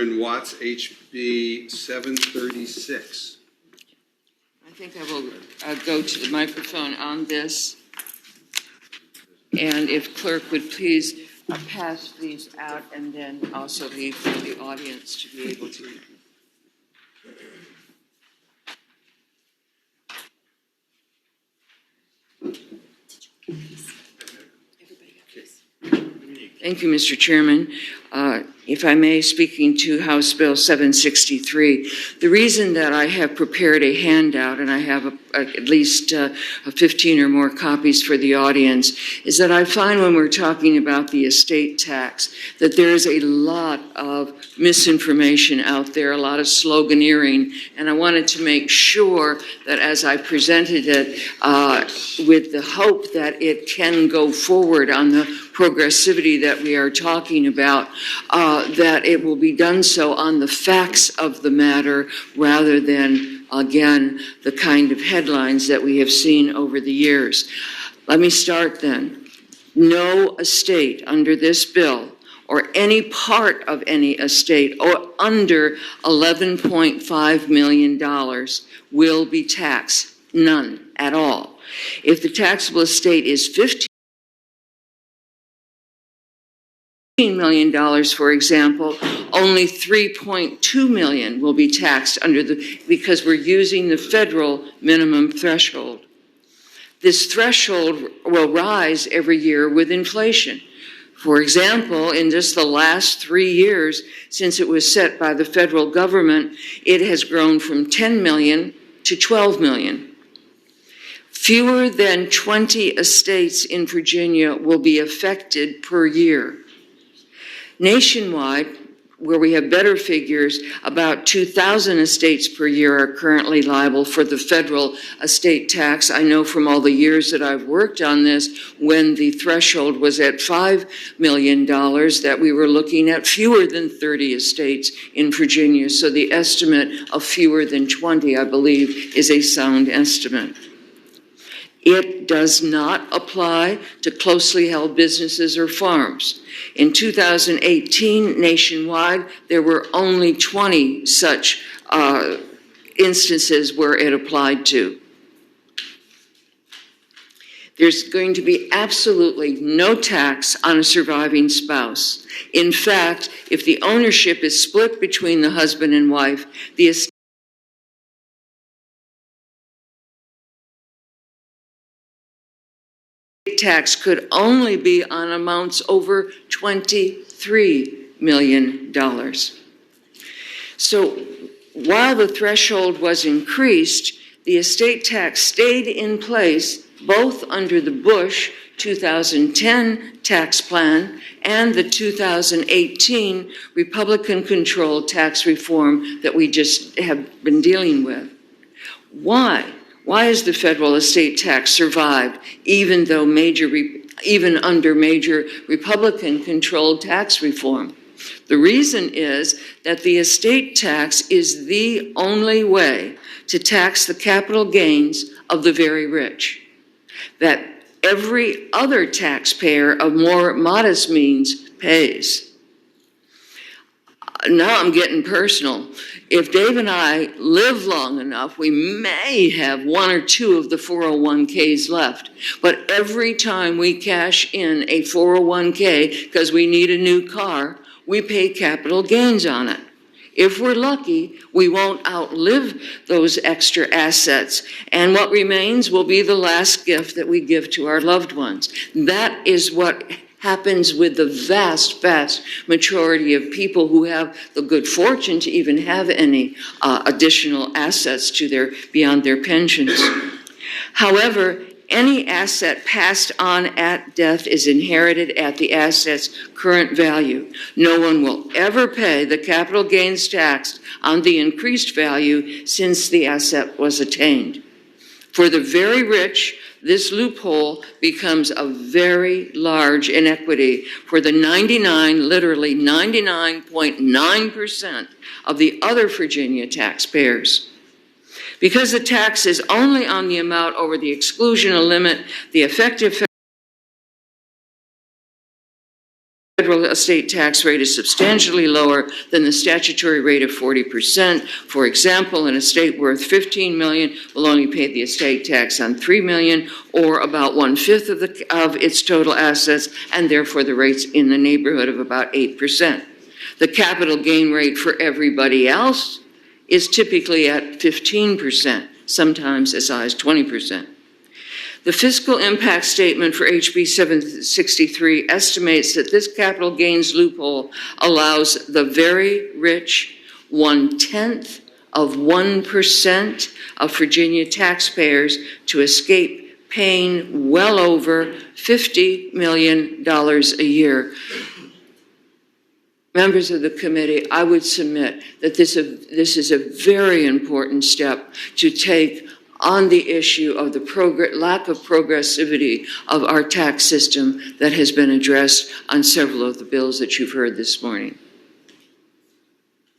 Watts, HB 736. I think I will go to the microphone on this. And if clerk would please pass these out and then also leave for the audience to be able to. Thank you, Mr. Chairman. If I may, speaking to House Bill 763, the reason that I have prepared a handout, and I have at least 15 or more copies for the audience, is that I find when we're talking about the estate tax that there is a lot of misinformation out there, a lot of sloganeering, and I wanted to make sure that as I presented it with the hope that it can go forward on the progressivity that we are talking about, that it will be done so on the facts of the matter rather than, again, the kind of headlines that we have seen over the years. Let me start then. No estate under this bill or any part of any estate or under $11.5 million will be taxed. None at all. If the taxable estate is $15 million, for example, only $3.2 million will be taxed because we're using the federal minimum threshold. This threshold will rise every year with inflation. For example, in just the last 3 years since it was set by the federal government, it has grown from 10 million to 12 million. Fewer than 20 estates in Virginia will be affected per year. Nationwide, where we have better figures, about 2,000 estates per year are currently liable for the federal estate tax. I know from all the years that I've worked on this, when the threshold was at $5 million, that we were looking at fewer than 30 estates in Virginia. So the estimate of fewer than 20, I believe, is a sound estimate. It does not apply to closely held businesses or farms. In 2018, nationwide, there were only 20 such instances where it applied to. There's going to be absolutely no tax on a surviving spouse. In fact, if the ownership is split between the husband and wife, the estate tax could only be on amounts over $23 million. So while the threshold was increased, the estate tax stayed in place both under the Bush 2010 tax plan and the 2018 Republican-controlled tax reform that we just have been dealing with. Why? Why has the federal estate tax survived even under major Republican-controlled tax reform? The reason is that the estate tax is the only way to tax the capital gains of the very rich, that every other taxpayer of more modest means pays. Now I'm getting personal. If Dave and I live long enough, we may have one or two of the 401ks left. But every time we cash in a 401k because we need a new car, we pay capital gains on it. If we're lucky, we won't outlive those extra assets, and what remains will be the last gift that we give to our loved ones. That is what happens with the vast, vast majority of people who have the good fortune to even have any additional assets beyond their pensions. However, any asset passed on at death is inherited at the asset's current value. No one will ever pay the capital gains tax on the increased value since the asset was attained. For the very rich, this loophole becomes a very large inequity for the literally 99.9% of the other Virginia taxpayers. Because the tax is only on the amount over the exclusional limit, the effective federal estate tax rate is substantially lower than the statutory rate of 40%. For example, an estate worth $15 million will only pay the estate tax on $3 million, or about 1/5 of its total assets, and therefore the rate's in the neighborhood of about 8%. The capital gain rate for everybody else is typically at 15%, sometimes as high as 20%. The fiscal impact statement for HB 763 estimates that this capital gains loophole allows the very rich 0.1% of Virginia taxpayers to escape paying well over $50 million a year. Members of the committee, I would submit that this is a very important step to take on the issue of the lack of progressivity of our tax system that has been addressed on several of the bills that you've heard this morning.